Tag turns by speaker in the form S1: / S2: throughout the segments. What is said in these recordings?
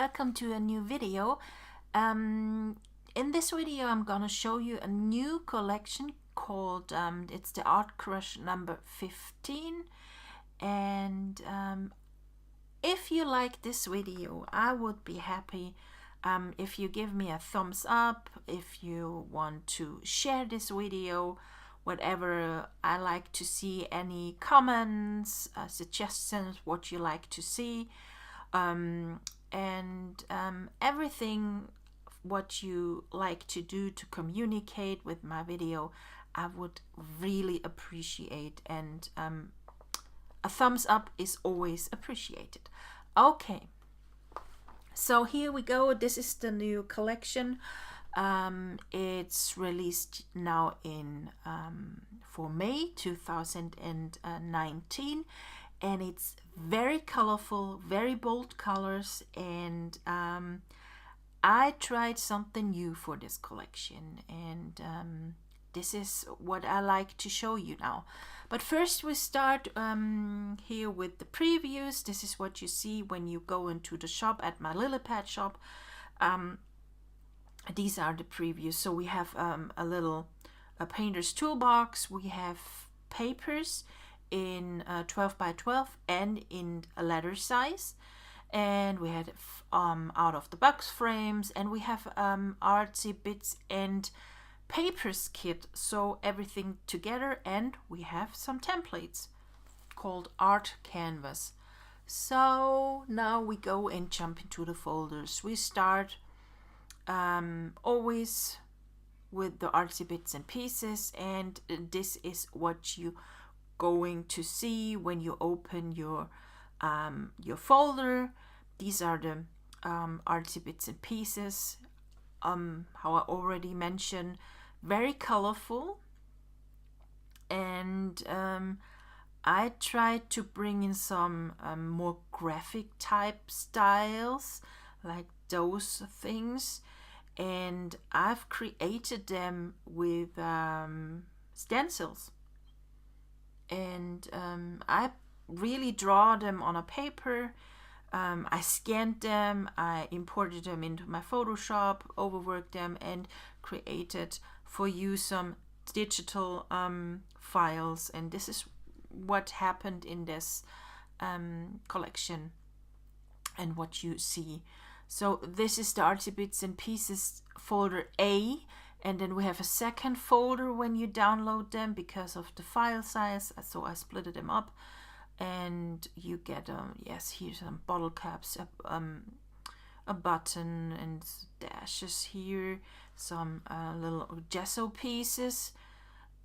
S1: welcome to a new video. In this video I'm gonna show you a new collection called it's the artCrush number 15, and if you like this video, I would be happy if you give me a thumbs up, if you want to share this video, whatever. I like to see any comments, suggestions, what you like to see, and everything what you like to do to communicate with my video. I would really appreciate, and a thumbs up is always appreciated. Okay, so here we go. This is the new collection. It's released now in for May 2019, and it's very colorful, very bold colors, and I tried something new for this collection, and this is what I like to show you now. But first we start here with the previews. This is what you see when you go into the shop at my Lillipad shop. These are the previews. So we have a painter's toolbox. We have papers in 12 by 12 and in a letter size, and we had out of the box frames, and we have artsy bits and papers kit, so everything together, and we have some templates called art canvas. So now we go and jump into the folders. We start always with the artsy bits and pieces, and this is what you going to see when you open your folder. These are the artsy bits and pieces. How I already mentioned, very colorful, and I tried to bring in some more graphic type styles, like those things, and I've created them with stencils, and I really draw them on a paper. I scanned them, I imported them into my Photoshop, overworked them, and created for you some digital files, and this is what happened in this collection and what you see. So this is the artsy bits and pieces folder A, and then we have a second folder when you download them because of the file size, so I split them up, and you get yes, here's some bottle caps, a button and dashes here, some little gesso pieces,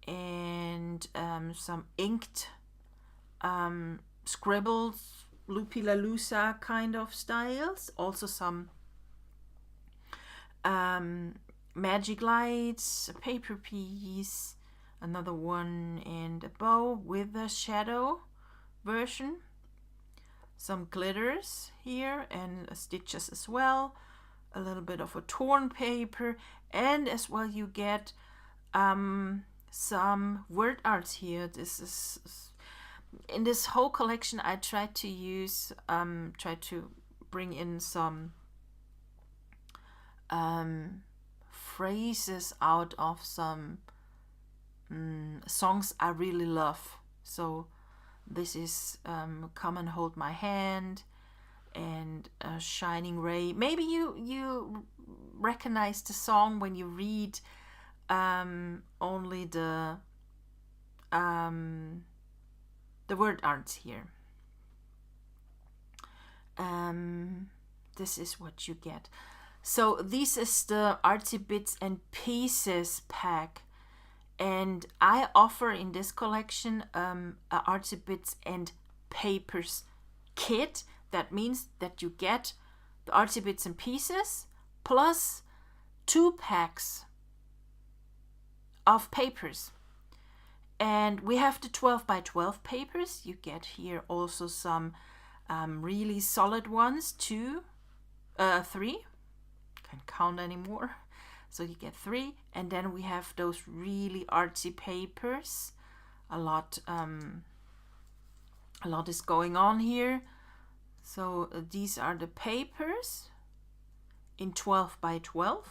S1: and some inked scribbles, Lupilalusa kind of styles, also some magic lights, a paper piece, another one, and a bow with a shadow version, some glitters here and stitches as well, a little bit of a torn paper, and as well you get some word arts here. This is in this whole collection. I tried to use try to bring in some phrases out of some songs I really love. So this is Come and Hold My Hand and Shining Ray. Maybe you recognize the song when you read only the word arts here. This is what you get. So this is the artsy bits and pieces pack, and I offer in this collection a artsy bits and papers kit. That means that you get the artsy bits and pieces plus 2 packs of papers. And we have the 12 by 12 papers. You get here also some really solid ones, 3. Can't count anymore. So you get 3, and then we have those really artsy papers. A lot is going on here. So these are the papers. in 12 by 12.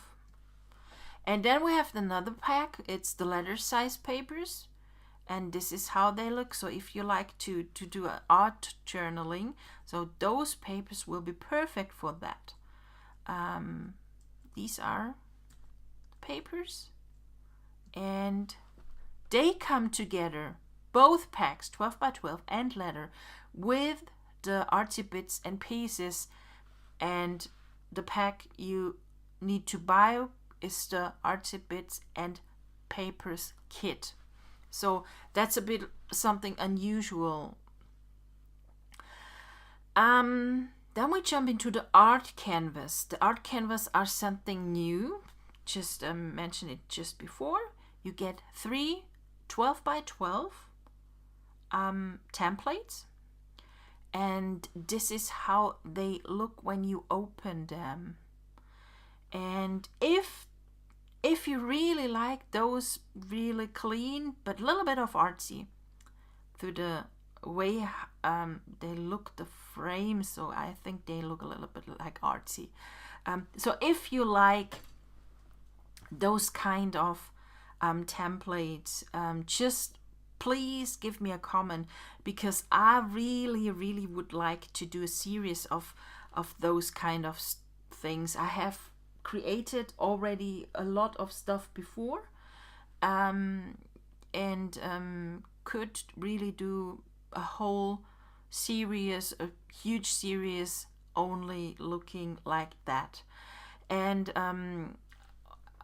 S1: And then we have another pack. It's the letter size papers. And this is how they look. So if you like to do an art journaling, so those papers will be perfect for that. These are papers, and they come together, both packs, 12 by 12 and letter, with the artsy bits and pieces. And the pack you need to buy is the artsy bits and papers kit. So that's a bit something unusual. Then we jump into the art canvas. The art canvas are something new. Just mentioned it just before. You get 3 12 by 12 templates, and this is how they look when you open them. And if you really like those really clean but a little bit of artsy through the way they look, the frame, so I think they look a little bit like artsy. So if you like those kind of templates, just please give me a comment, because I really would like to do a series of those kind of things. I have created already a lot of stuff before, and could really do a whole series, a huge series only looking like that. And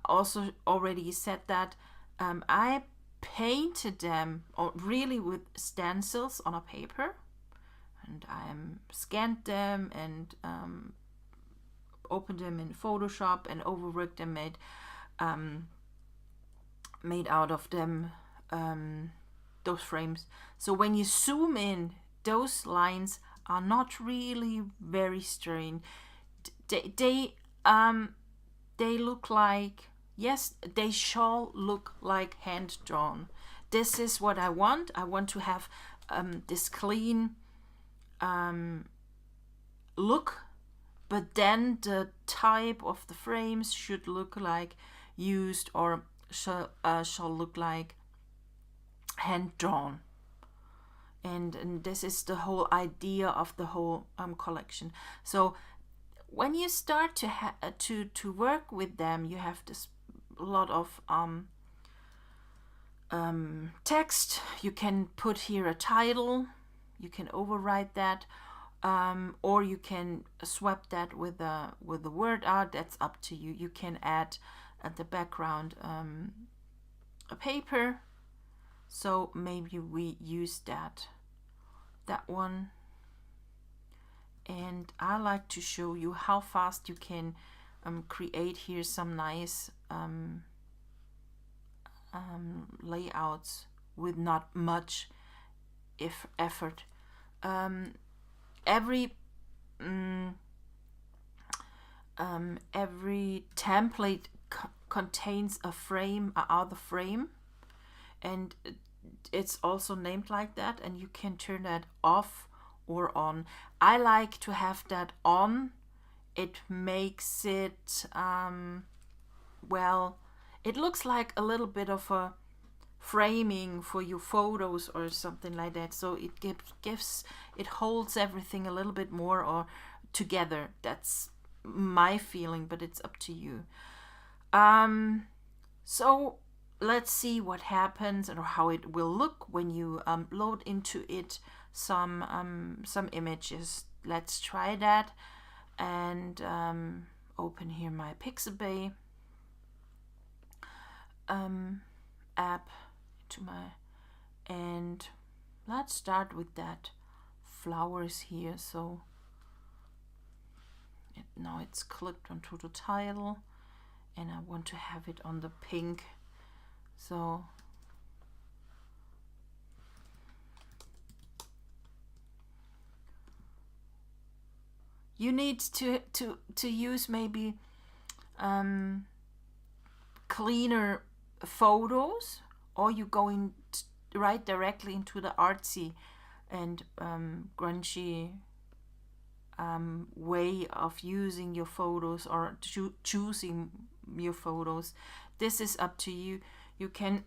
S1: also already said that I painted them really with stencils on a paper, and I scanned them and opened them in Photoshop and overworked them, made out of them those frames. So when you zoom in, those lines are not really very strained. They look like, yes, they shall look like hand drawn. This is what I want. I want to have this clean look, but then the type of the frames should look like used, or shall look like hand drawn. And this is the whole idea of the whole collection. So when you start to work with them, you have this lot of text. You can put here a title, you can overwrite that, or you can swap that with the word art. That's up to you. You can add at the background a paper. So maybe we use that one. And I like to show you how fast you can create here some nice layouts with not much effort. Every template contains a frame, a outer frame, and it's also named like that, and you can turn that off or on. I like to have that on. It makes it well, it looks like a little bit of a framing for your photos or something like that. So it it holds everything a little bit more or together. That's my feeling, but it's up to you. So let's see what happens or how it will look when you load into it some images. Let's try that, and open here my Pixabay app and let's start with that flowers here. So now it's clicked onto the title, and I want to have it on the pink. So you need to use maybe cleaner photos, or you go in right directly into the artsy and grungy way of using your photos or choosing your photos. This is up to you. You can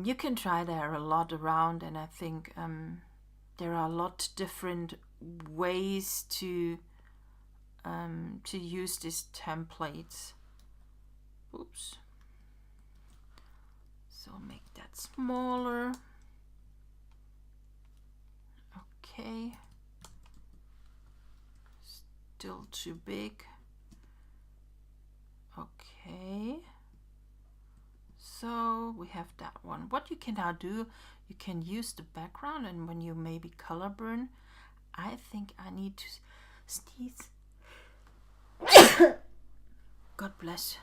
S1: you can try there a lot around, and I think there are a lot different ways to use these templates. Oops. So make that smaller. Okay. Still too big. Okay. So we have that one. What you can now do, you can use the background, and when you maybe color burn, I think I need to sneeze. God bless.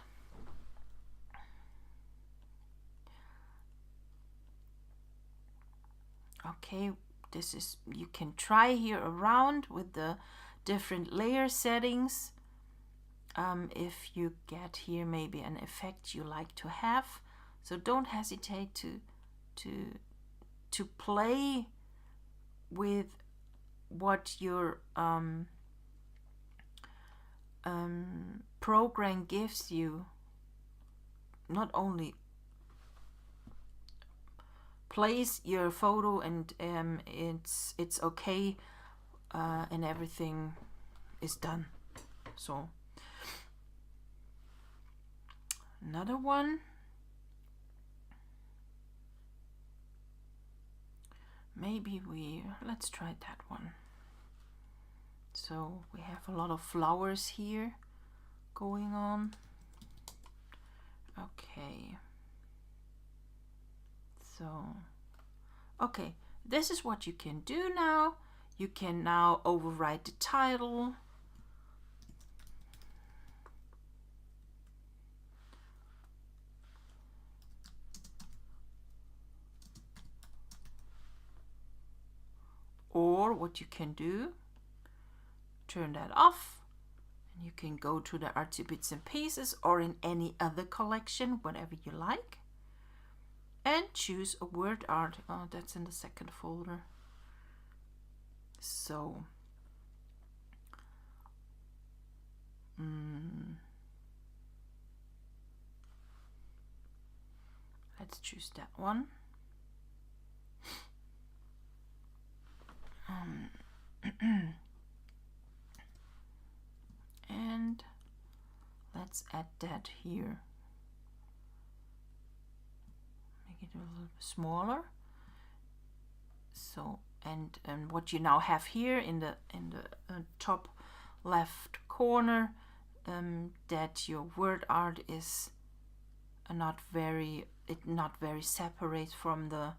S1: Okay, this is, you can try here around with the different layer settings. If you get here maybe an effect you like to have, so don't hesitate to play with what your program gives you. Not only place your photo and it's okay, and everything is done. So another one, maybe let's try that one. So we have a lot of flowers here going on. Okay. So, okay, this is what you can do now. You can now overwrite the title. Or what you can do, turn that off, and you can go to the Artsy Bits and Pieces or in any other collection, whatever you like. And choose a word art. Oh, that's in the second folder. So let's choose that one. And let's add that here. Make it a little bit smaller. So, and what you now have here in the top left corner, that your word art is not very separate from the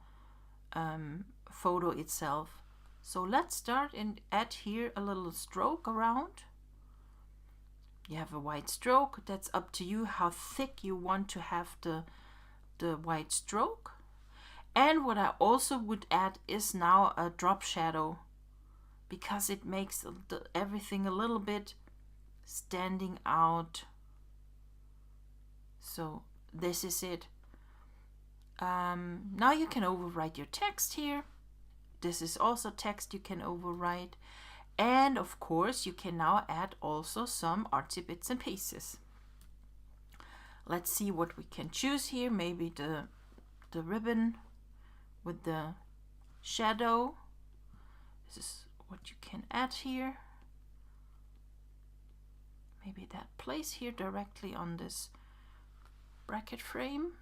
S1: photo itself. So let's start and add here a little stroke around. You have a white stroke. That's up to you how thick you want to have the white stroke. And what I also would add is now a drop shadow, because it makes everything a little bit standing out. So this is it. Now you can overwrite your text here. This is also text you can overwrite. And of course you can now add also some artsy bits and pieces. Let's see what we can choose here. Maybe the ribbon with the shadow. This is what you can add here. Maybe that place here directly on this bracket frame.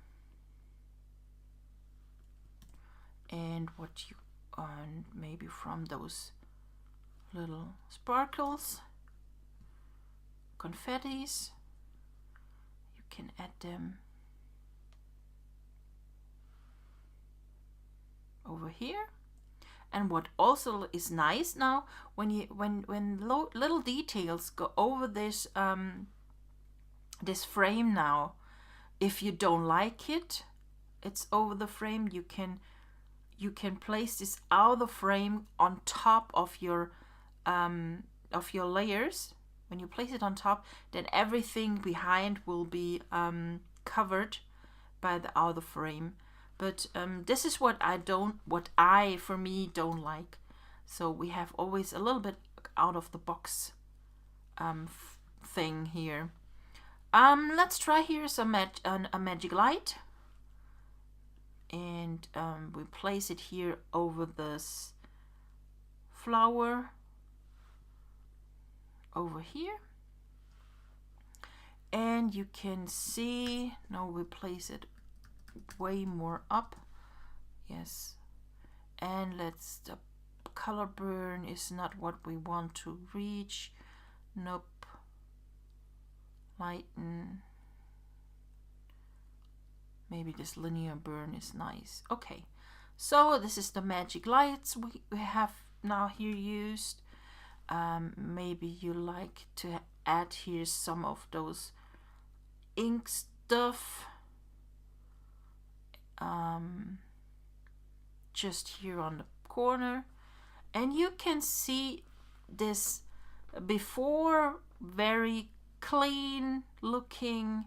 S1: And what you maybe from those little sparkles, confettis, you can add them over here. And what also is nice now, when little details go over this this frame now, if you don't like it, it's over the frame, you can place this out of the frame on top of your layers. When you place it on top, then everything behind will be covered by the out of the frame. But this is what I for me don't like. So we have always a little bit out of the box thing here. Let's try here some a magic light, and we place it here over this flower over here, and you can see now we place it way more up. Yes, and the color burn is not what we want to reach. Nope. Lighten. Maybe this linear burn is nice. Okay, so this is the magic lights we have now here used. Maybe you like to add here some of those ink stuff. Just here on the corner, and you can see this before very clean looking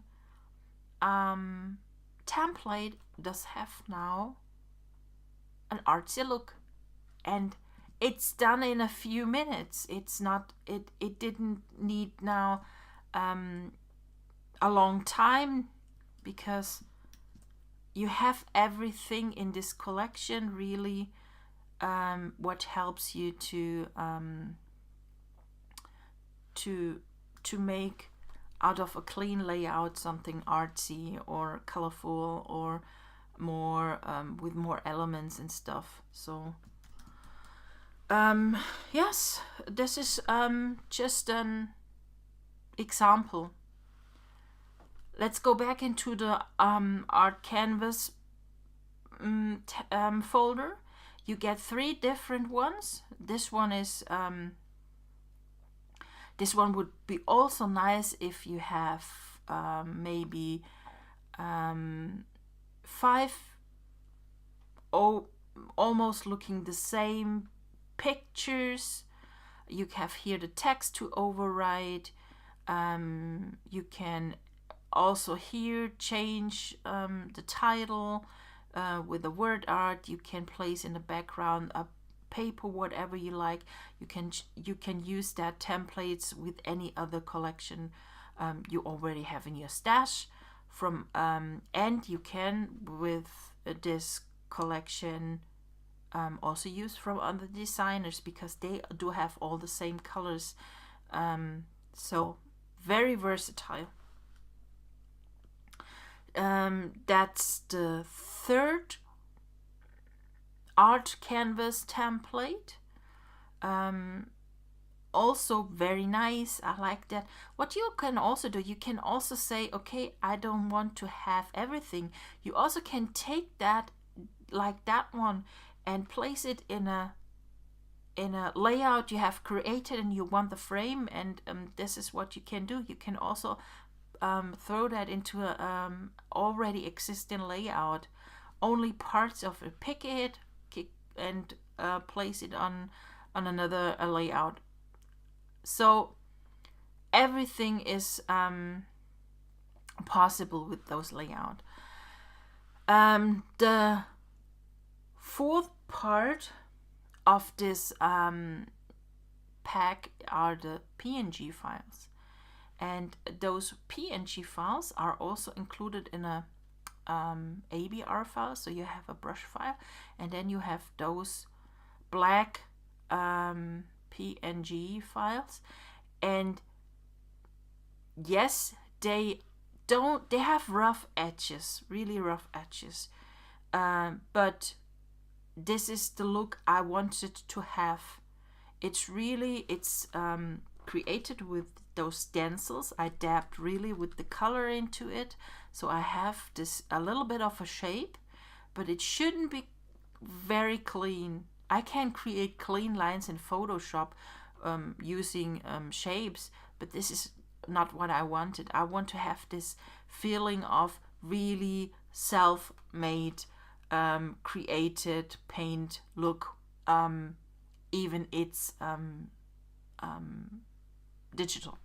S1: template does have now an artsy look, and it's done in a few minutes. It's not it didn't need now a long time, because you have everything in this collection really what helps you to make out of a clean layout something artsy or colorful or more with more elements and stuff. So yes, this is just an example. Let's go back into the art canvas folder. You get 3 different ones. This one is this one would be also nice if you have maybe 5 almost looking the same pictures. You have here the text to override. You can also here change the title with the word art. You can place in the background a paper, whatever you like. You can use that templates with any other collection you already have in your stash from and you can with this collection also use from other designers, because they do have all the same colors, so very versatile. That's the 3rd art canvas template. Also very nice. I like that. What you can also do, you can also say, okay, I don't want to have everything. You also can take that, like that one, and place it in a layout you have created and you want the frame, and this is what you can do. You can also throw that into a already existing layout, only parts of it, pick it and place it on another layout. So everything is possible with those layouts. The 4th part of this pack are the PNG files, and those PNG files are also included in a ABR file. So you have a brush file, and then you have those black PNG files, and yes, they have rough edges, really rough edges, but this is the look I wanted to have. It's created with those stencils. I dabbed really with the color into it, so I have this a little bit of a shape, but it shouldn't be very clean. I can create clean lines in Photoshop using shapes, but this is not what I wanted. I want to have this feeling of really self-made, created paint look, even it's digital.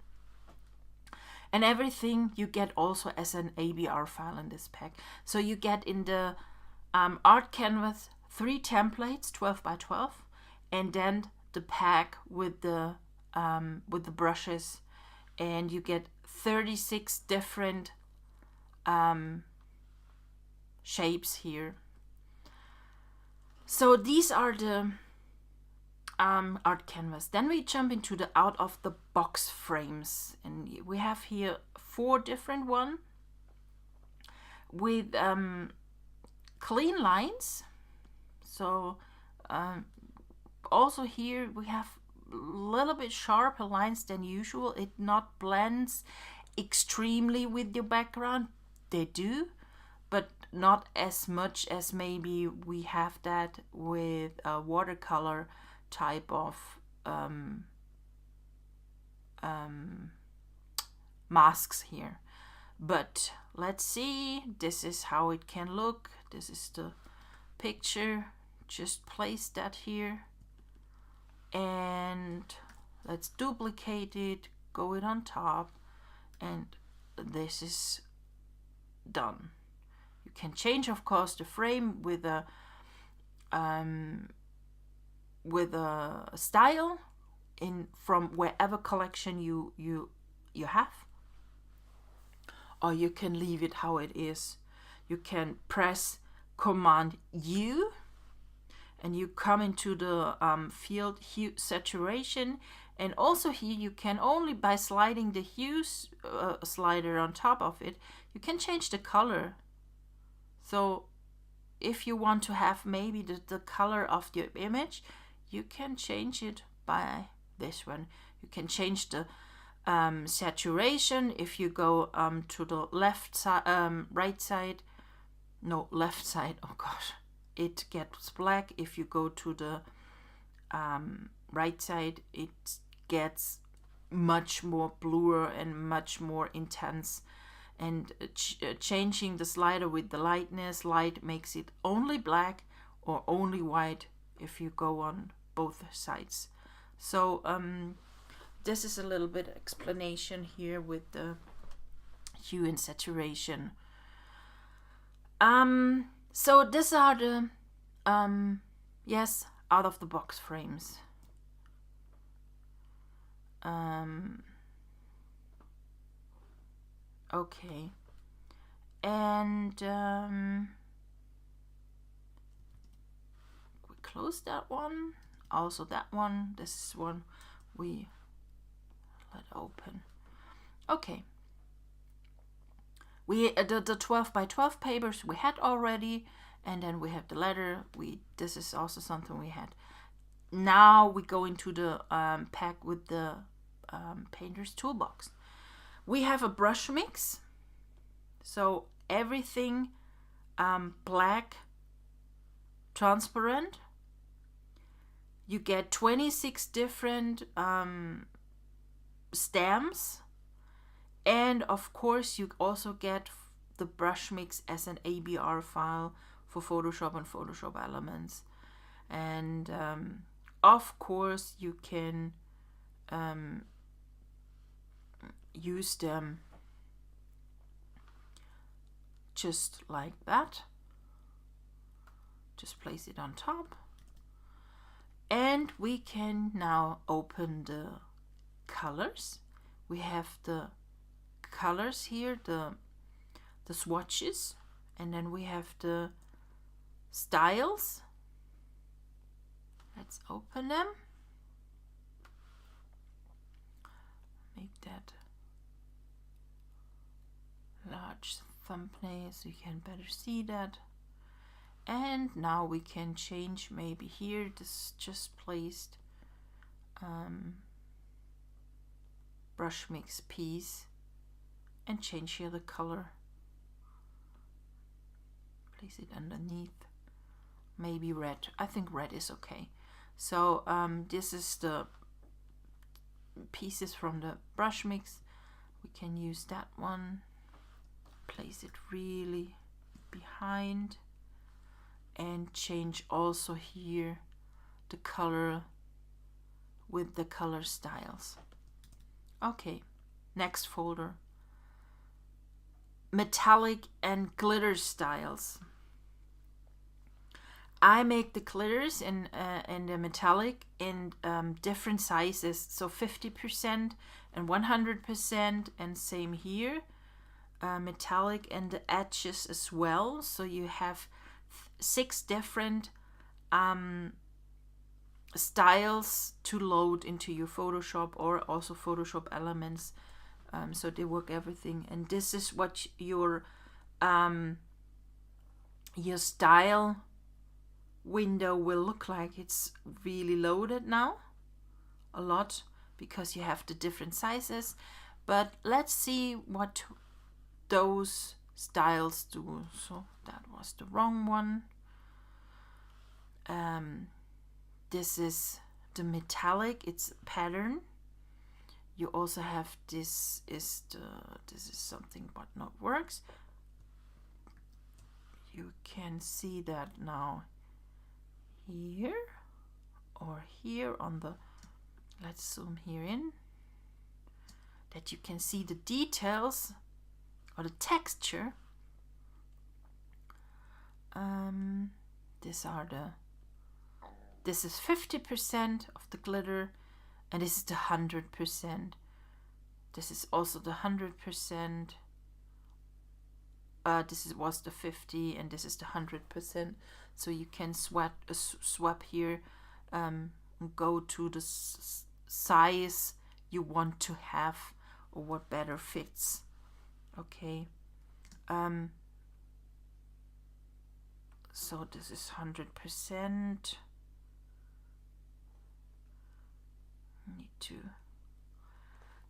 S1: And everything you get also as an ABR file in this pack. So you get in the art canvas 3 templates, 12 by 12, and then the pack with the brushes, and you get 36 different shapes here. So these are the art canvas. Then we jump into the out of the box frames, and we have here 4 different one with clean lines. So also here we have a little bit sharper lines than usual. It not blends extremely with your background. They do, but not as much as maybe we have that with a watercolor type of masks here. But let's see, this is how it can look. This is the picture. Just place that here, and let's duplicate it, go it on top, and this is done. You can change, of course, the frame with a style in from wherever collection you have, or you can leave it how it is. You can press Command U, and you come into the field hue saturation, and also here you can only by sliding the hues slider on top of it, you can change the color. So if you want to have maybe the color of your image, you can change it by this one. You can change the saturation. If you go to the left side, right side, no, left side, oh gosh, it gets black. If you go to the right side, it gets much more bluer and much more intense. And changing the slider with the lightness, light makes it only black or only white if you go on both sides. So this is a little bit explanation here with the hue and saturation. So these are the yes, out of the box frames. Okay, and we close that one. Also that one. This is one we let open. Okay. We the 12 by 12 papers we had already, and then we have the letter. This is also something we had. Now we go into the pack with the painter's toolbox. We have a brush mix, so everything black, transparent. You get 26 different stamps, and of course you also get the brush mix as an ABR file for Photoshop and Photoshop Elements. And of course you can use them just like that. Just place it on top, and we can now open the colors. We have the colors here, the swatches, and then we have the styles. Let's open them. Make that large thumbnail so you can better see that. And now we can change, maybe here this just placed brush mix piece, and change here the color. Place it underneath, maybe red. I think red is okay. So this is the pieces from the brush mix. We can use that one, place it really behind, and change also here the color with the color styles. Okay, next folder, metallic and glitter styles. I make the glitters in the metallic in different sizes, so 50% and 100%, and same here, metallic and the edges as well. So you have 6 different styles to load into your Photoshop, or also Photoshop elements. So they work everything, and this is what your style window will look like. It's really loaded now, a lot, because you have the different sizes. But let's see what those styles do. So that was the wrong one. This is the metallic, it's pattern. You also have this is something but not works. You can see that now here or here on the, let's zoom here in, that you can see the details or the texture. This is 50% of the glitter, and this is the 100%. This is also the 100%. Was the 50, and this is the 100%. So you can swap here, go to the size you want to have, or what better fits. Okay. So this is 100%. Need to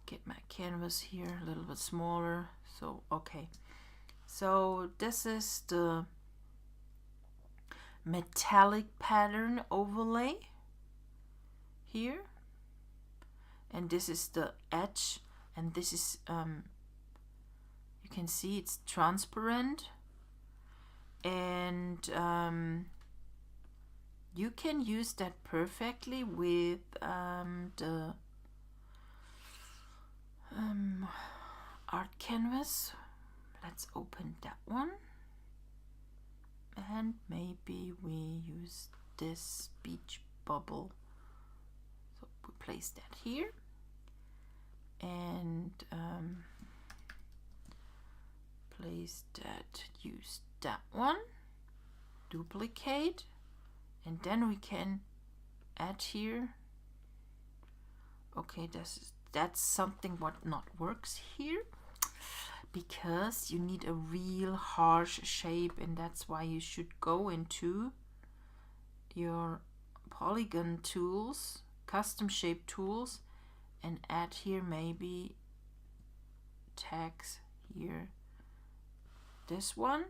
S1: get my canvas here a little bit smaller. So okay, so this is the metallic pattern overlay here, and this is the edge, and this is you can see it's transparent, and you can use that perfectly with the art canvas. Let's open that one, and maybe we use this beach bubble. So we place that here, and place that, use that one, duplicate, and then we can add here. Okay, that's something what not works here, because you need a real harsh shape, and that's why you should go into your polygon tools, custom shape tools, and add here maybe tags here, this one.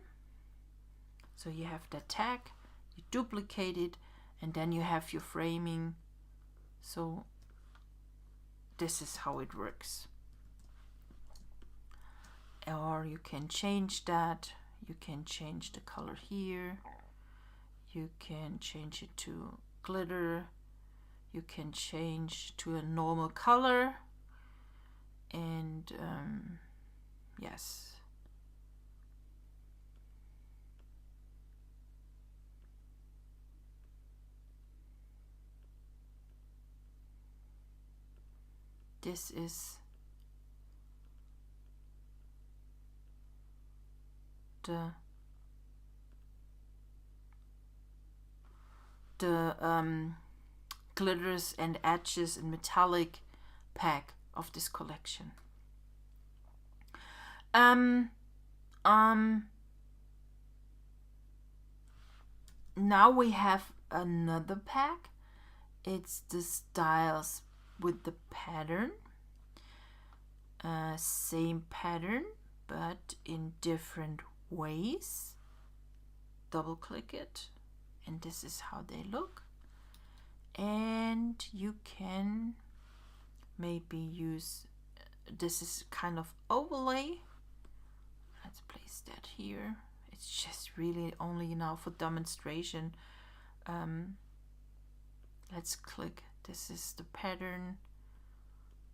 S1: So you have that tag, you duplicate it, and then you have your framing. So this is how it works. Or you can change that. You can change the color here. You can change it to glitter. You can change to a normal color. And yes. This is the glitters and edges and metallic pack of this collection. Now we have another pack. It's the styles with the pattern, same pattern but in different ways. Double click it, and this is how they look. And you can maybe use, this is kind of overlay. Let's place that here. It's just really only now for demonstration. Let's click, this is the pattern,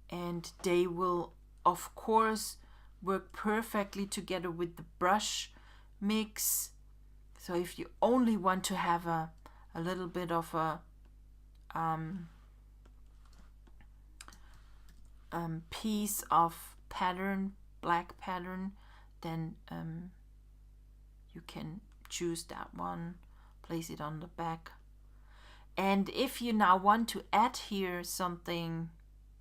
S1: and they will of course work perfectly together with the brush mix. So if you only want to have a a little bit of a piece of pattern, black pattern, then you can choose that one, place it on the back. And if you now want to add here something,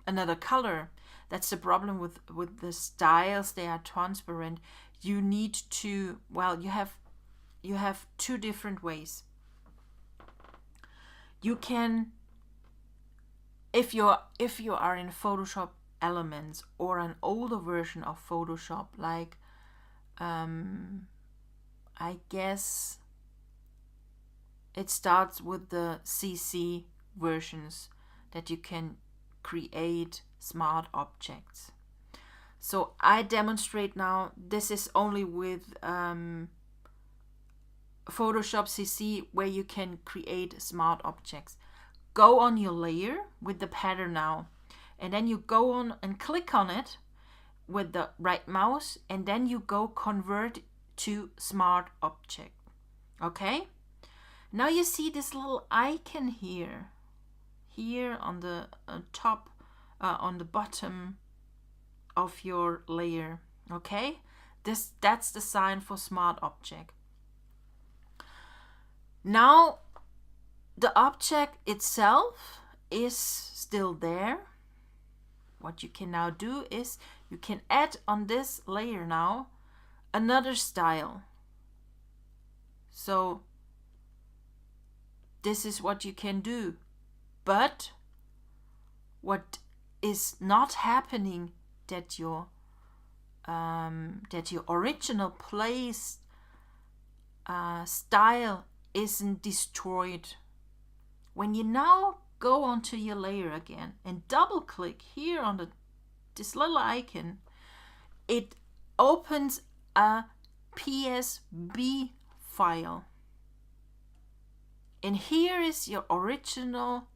S1: another color, that's the problem with the styles, they are transparent. You need to, well, you have two different ways. You can, if you are in Photoshop Elements or an older version of Photoshop, like I guess it starts with the CC versions, that you can create smart objects. So I demonstrate now, this is only with Photoshop CC, where you can create smart objects. Go on your layer with the pattern now, and then you go on and click on it with the right mouse, and then you go convert to smart object. Okay, now you see this little icon here on the top, on the bottom of your layer. Okay, that's the sign for smart object. Now the object itself is still there. What you can now do is you can add on this layer now another style. So this is what you can do. But what is not happening, that your original place style isn't destroyed. When you now go onto your layer again and double click here on this little icon, it opens a PSB file, and here is your original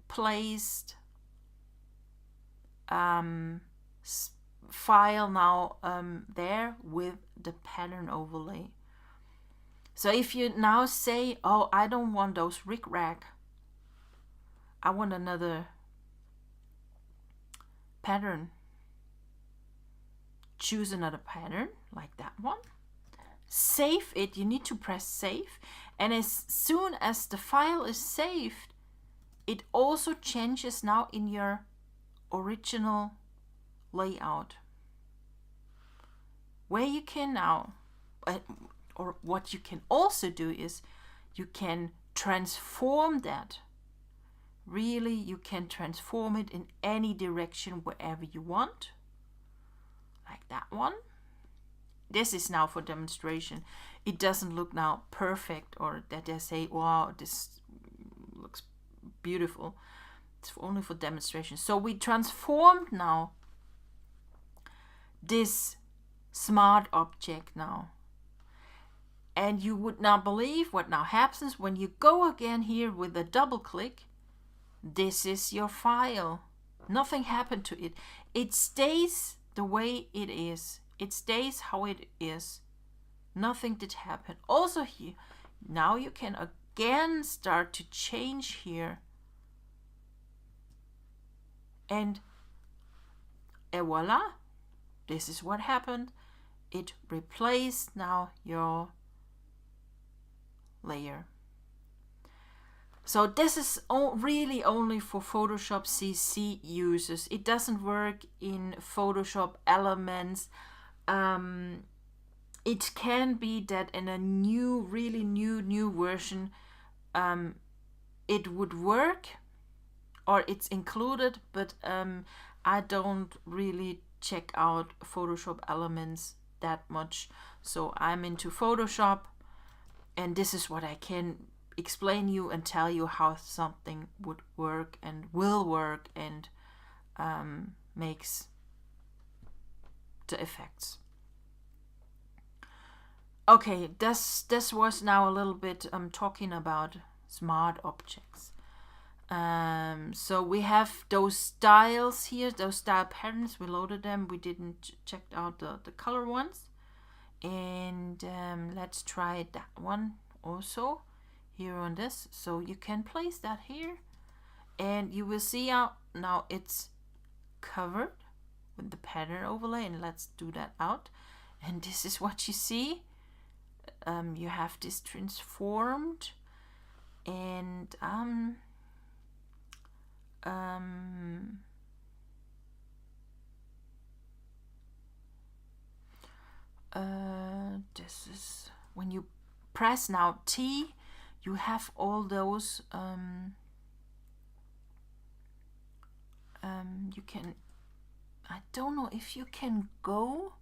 S1: placed file now there with the pattern overlay. So if you now say, oh, I don't want those rick-rack, I want another pattern, choose another pattern like that one, save it. You need to press save, and as soon as the file is saved, it also changes now in your original layout, where you can now, or what you can also do is you can transform that. Really, you can transform it in any direction wherever you want, like that one. This is now for demonstration. It doesn't look now perfect, or that they say, wow, this looks beautiful. It's only for demonstration. So we transformed now this smart object now. And you would not believe what now happens when you go again here with a double click. This is your file. Nothing happened to it. It stays the way it is. It stays how it is. Nothing did happen. Also here, now you can again start to change here. And voila, this is what happened. It replaced now your layer. So this is really only for Photoshop CC users. It doesn't work in Photoshop Elements. It can be that in a really new version it would work, or it's included, but I don't really check out Photoshop Elements that much. So I'm into Photoshop, and this is what I can explain you and tell you how something would work and will work and makes the effects. Okay, this was now a little bit talking about smart objects. So we have those styles here, those style patterns. We loaded them. We didn't check out the color ones. And let's try that one also. here on this, so you can place that here, and you will see how now it's covered with the pattern overlay. And let's do that out, and this is what you see. You have this transformed, and this is when you press now T, you have all those you can, I don't know if you can go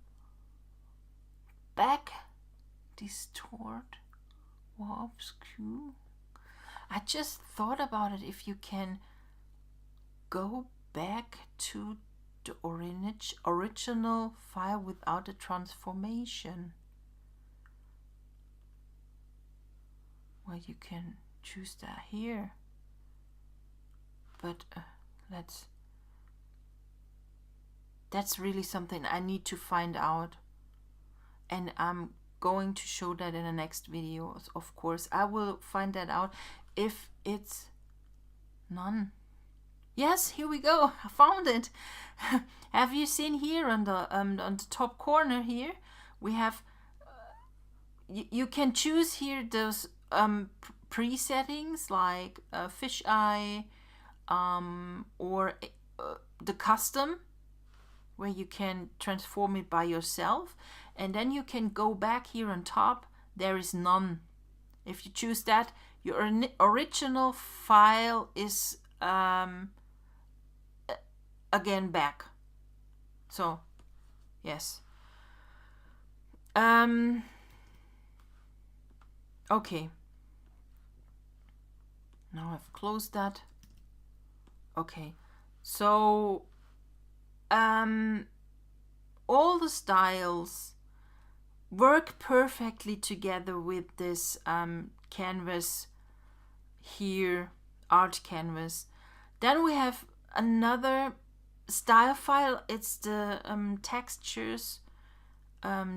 S1: back, distort, warp, skew. I just thought about it, if you can go back to the original file without a transformation. Well, you can choose that here, but that's really something I need to find out, and I'm going to show that in the next videos. Of course, I will find that out. If it's none, yes, here we go. I found it. Have you seen here on the top corner here? We have. You can choose here those presettings like fisheye, or the custom, where you can transform it by yourself, and then you can go back here on top. There is none. If you choose that, your original file is again back. So yes. Okay, now I've closed that. Okay, so all the styles work perfectly together with this canvas here, art canvas. Then we have another style file. It's the textures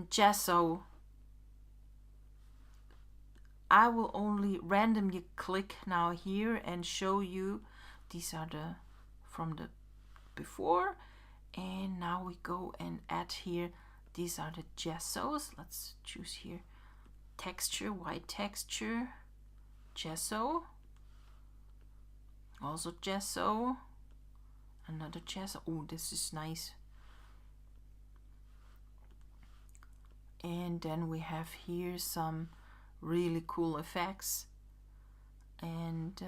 S1: gesso. I will only randomly click now here and show you. These are the from the before, and now we go and add here. These are the gessos. Let's choose here texture, white texture, gesso, also gesso, another gesso. Oh, this is nice. And then we have here some really cool effects, and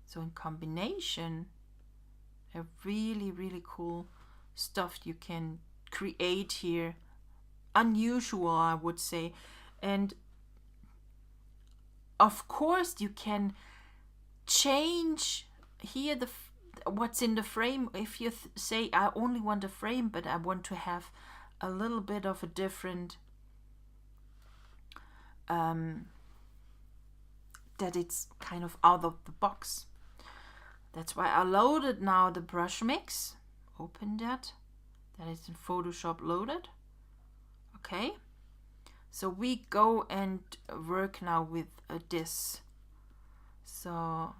S1: so in combination, a really cool stuff you can create here. Unusual, I would say. And of course you can change here the what's in the frame. If you say I only want a frame, but I want to have a little bit of a different that it's kind of out of the box. That's why I loaded now the brush mix. Open that. That is in Photoshop loaded. Okay. So we go and work now with this. So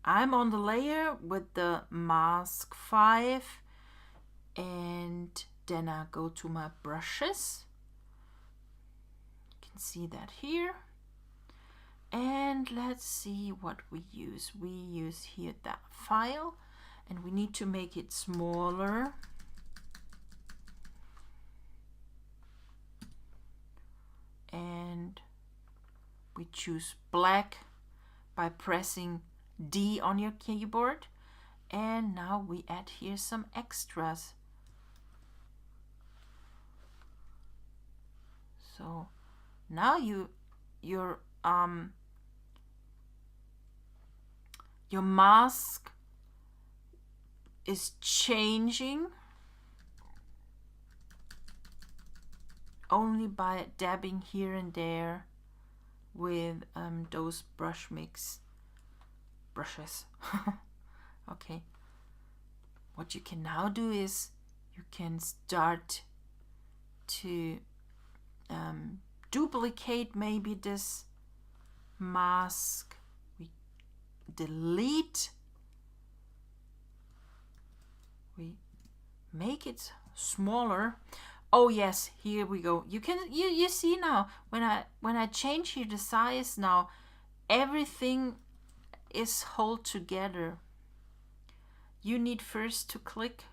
S1: I'm on the layer with the mask 5, and then I go to my brushes. You can see that here. And let's see what we use. We use here that file, and we need to make it smaller. And we choose black by pressing D on your keyboard. And now we add here some extras. So now your mask is changing only by dabbing here and there with those brush mix brushes. Okay, what you can now do is you can start to duplicate maybe this mask. We delete. We make it smaller. Oh yes, here we go. You see now when I change here the size now, everything is held together. You need first to click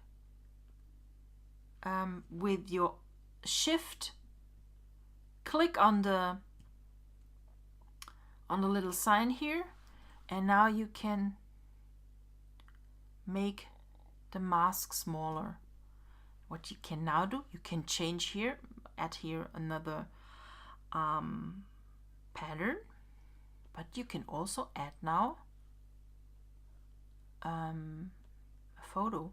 S1: with your shift, click on the little sign here, and now you can make the mask smaller. What you can now do, you can change here, add here another pattern, but you can also add now a photo.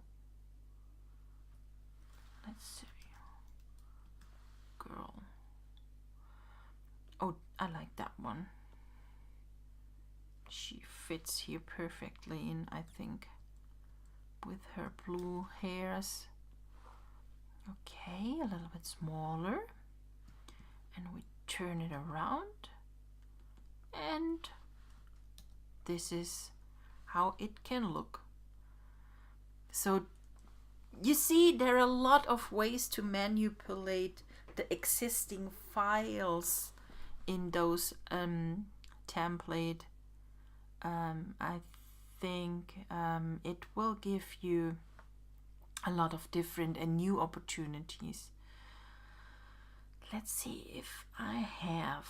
S1: Let's see. Girl. Oh, I like that one. She fits here perfectly in, I think, with her blue hairs. Okay, a little bit smaller. And we turn it around. And this is how it can look. So you see, there are a lot of ways to manipulate the existing files in those template. I think it will give you a lot of different and new opportunities. Let's see if I have.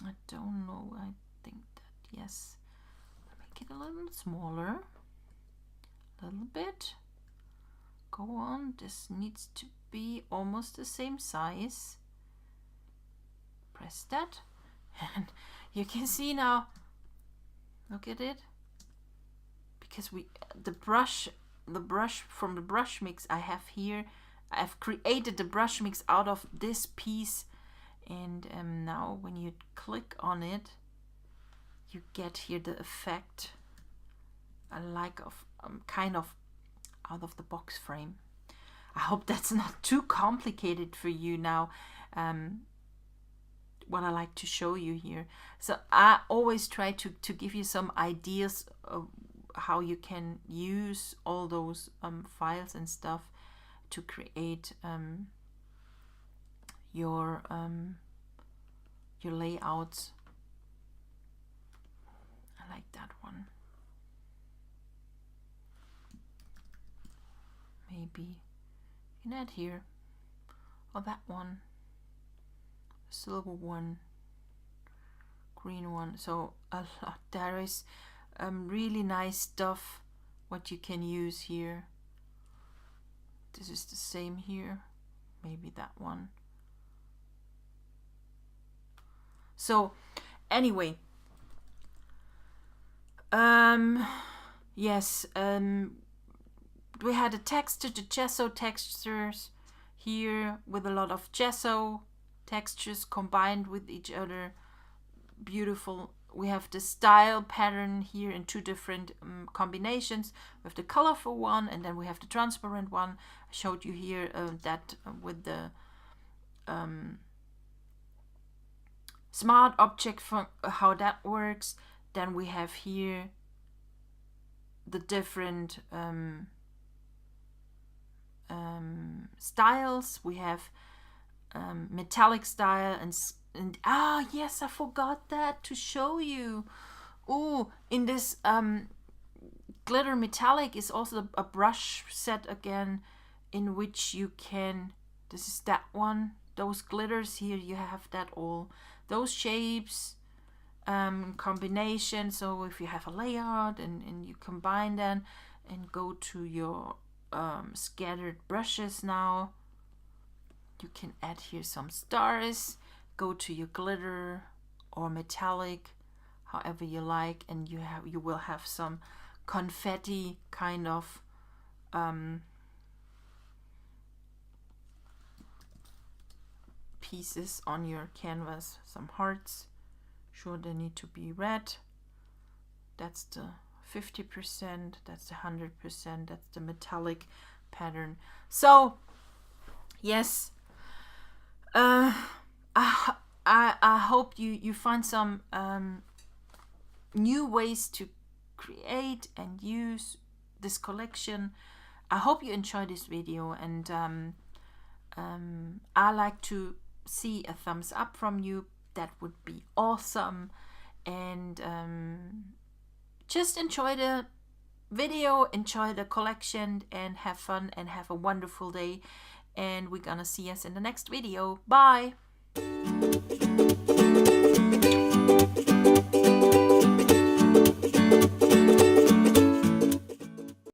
S1: I don't know. I think that yes. Make it a little smaller. A little bit. Go on. This needs to be almost the same size. Press that, and you can see now. Look at it. Because the brush from the brush mix I have here. I've created the brush mix out of this piece, and now when you click on it, you get here the effect. I like of kind of out of the box frame. I hope that's not too complicated for you now. What I like to show you here. So I always try to give you some ideas of how you can use all those files and stuff to create your layouts. I like that one. Maybe you can add here, or that one, silver one, green one. So a lot. There is really nice stuff what you can use here. This is the same here, maybe that one. So anyway, yes, we had a texture, the gesso textures here with a lot of gesso textures combined with each other. Beautiful. We have the style pattern here in two different combinations. We have the colorful one, and then we have the transparent one. I showed you here that with the smart object for how that works. Then we have here the different styles. We have metallic style and yes, I forgot that to show you. Oh, in this glitter metallic is also a brush set again, in which you can, this is that one, those glitters here, you have that all, those shapes, combination. So if you have a layout and you combine them and go to your scattered brushes now, you can add here some stars. Go to your glitter or metallic, however you like, and you will have some confetti kind of pieces on your canvas. Some hearts, sure they need to be red. That's the 50%, that's the 100%, that's the metallic pattern. So yes, uh, I hope you find some new ways to create and use this collection. I hope you enjoyed this video, and I like to see a thumbs up from you. That would be awesome. And just enjoy the video, enjoy the collection, and have fun and have a wonderful day. And we're gonna see us in the next video. Bye.